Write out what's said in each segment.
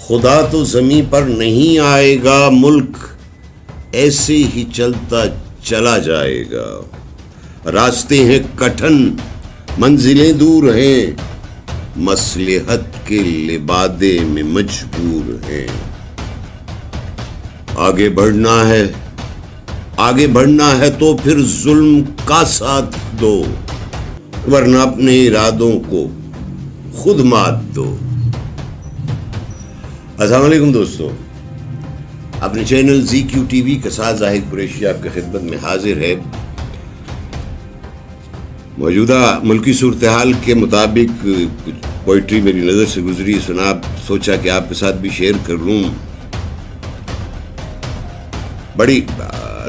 खुदा तो जमीन पर नहीं आएगा, मुल्क ऐसे ही चलता चला जाएगा। रास्ते हैं कठिन, मंजिलें दूर हैं, मसलहत के लिबादे में मजबूर हैं। आगे बढ़ना है तो फिर जुल्म का साथ दो, वरना अपने इरादों को खुद मात दो। अस्सलाम वालेकुम दोस्तों, अपने चैनल ZQ TV के साथ जाहिद कुरैशी आपकी खिदमत में हाजिर है। मौजूदा मुल्की सूरत हाल के मुताबिक कुछ पोइट्री मेरी नज़र से गुजरी, सुना, सोचा कि आपके साथ भी शेयर कर लूँ। बड़ी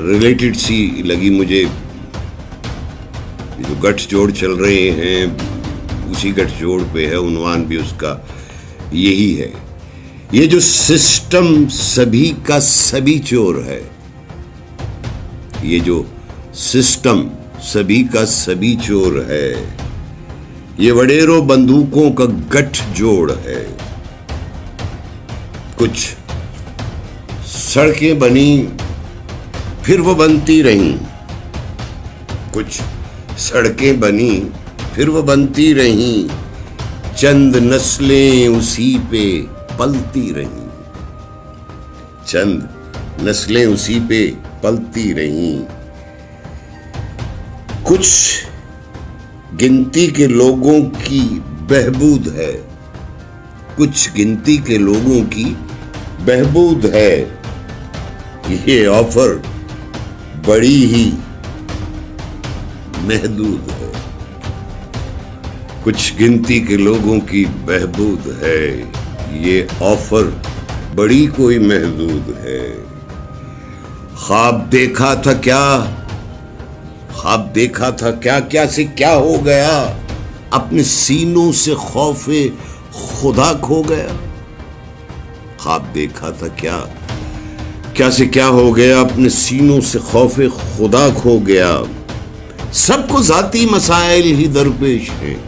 रिलेटेड सी लगी मुझे। जो गठजोड़ चल रहे हैं उसी गठजोड़ पे है, उन्वान भी उसका यही है। ये जो सिस्टम सभी का सभी चोर है, ये जो सिस्टम सभी का सभी चोर है, ये वडेरों बंदूकों का गठजोड़ है। कुछ सड़कें बनी फिर वो बनती रहीं, कुछ सड़कें बनी फिर वो बनती रहीं, चंद नस्लें उसी पे पलती रहीं, चंद नस्लें उसी पे पलती रहीं। कुछ गिनती के लोगों की बहबूद है, कुछ गिनती के लोगों की बहबूद है। ये ऑफर बड़ी ही महदूद है, कुछ गिनती के लोगों की बहबूद है। ये ऑफर बड़ी कोई महदूद है। ख्वाब देखा था क्या, ख्वाब देखा था क्या, क्या से क्या हो गया, अपने सीनों से खौफे खुदा खो गया। ख्वाब देखा था क्या, क्या से क्या हो गया, अपने सीनों से खौफे खुदा खो गया। सबको जाती मसाइल ही दरपेश हैं,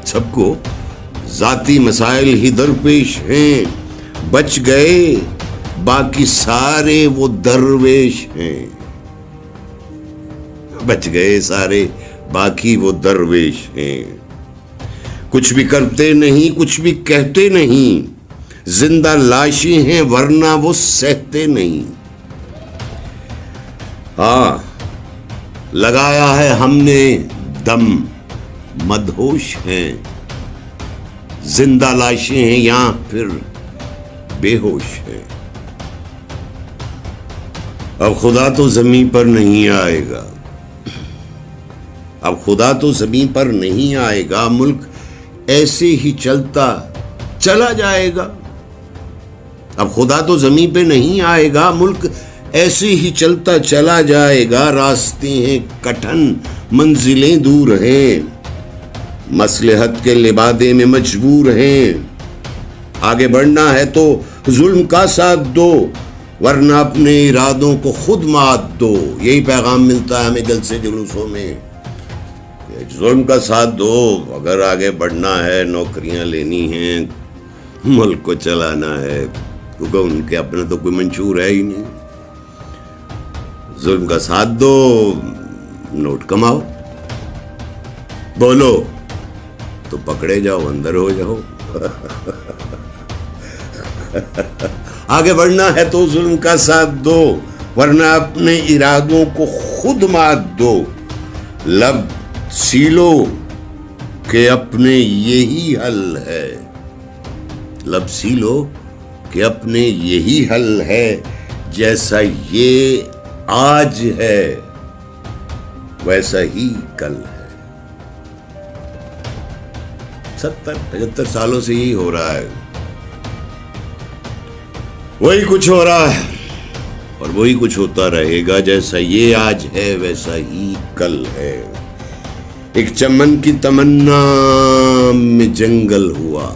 सबको जाती मसाइल ही दरपेश हैं। बच गए बाकी सारे वो दरवेश हैं, बच गए सारे बाकी वो दरवेश हैं। कुछ भी करते नहीं, कुछ भी कहते नहीं, जिंदा लाशें हैं वरना वो सहते नहीं। हाँ, लगाया है हमने दम, मदहोश हैं, जिंदा लाशें हैं या फिर बेहोश हैं। अब खुदा तो जमीन पर नहीं आएगा, अब खुदा तो जमीन पर नहीं आएगा, मुल्क ऐसे ही चलता चला जाएगा। अब खुदा तो जमीन पे नहीं आएगा, मुल्क ऐसे ही चलता चला जाएगा। रास्ते हैं कठिन, मंजिलें दूर हैं, मसलहत के लिबादे में मजबूर हैं। आगे बढ़ना है तो जुल्म का साथ दो, वरना अपने इरादों को खुद मात दो। यही पैगाम मिलता है हमें जलसे जुलूसों में, जुल्म का साथ दो। अगर आगे बढ़ना है, नौकरियां लेनी हैं, मुल्क को चलाना है, क्योंकि उनके अपना तो कोई मंशूर है ही नहीं। जुल्म का साथ दो, नोट कमाओ, बोलो तो पकड़े जाओ, अंदर हो जाओ। आगे बढ़ना है तो जुल्म का साथ दो, वरना अपने इरादों को खुद मात दो। लब सीलो के अपने यही हल है, लब सीलो के अपने यही हल है। जैसा ये आज है वैसा ही कल है। 70-75 सालों से यही हो रहा है, वही कुछ हो रहा है और वही कुछ होता रहेगा। जैसा ये आज है वैसा ही कल है। एक चमन की तमन्ना में जंगल हुआ,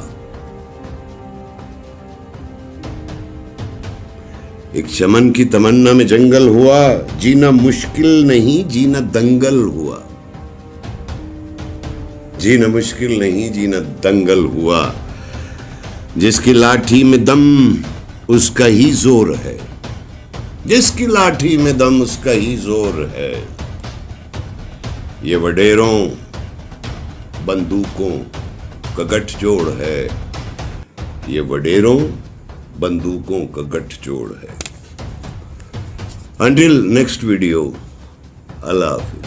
एक चमन की तमन्ना में जंगल हुआ। जीना मुश्किल नहीं, जीना दंगल हुआ, जीना मुश्किल नहीं, जीना दंगल हुआ। जिसकी लाठी में दम उसका ही जोर है, जिसकी लाठी में दम उसका ही जोर है। ये वडेरों बंदूकों का गठजोड़ है, ये वडेरों बंदूकों का गठजोड़ है। Until next video, Allah Hafiz.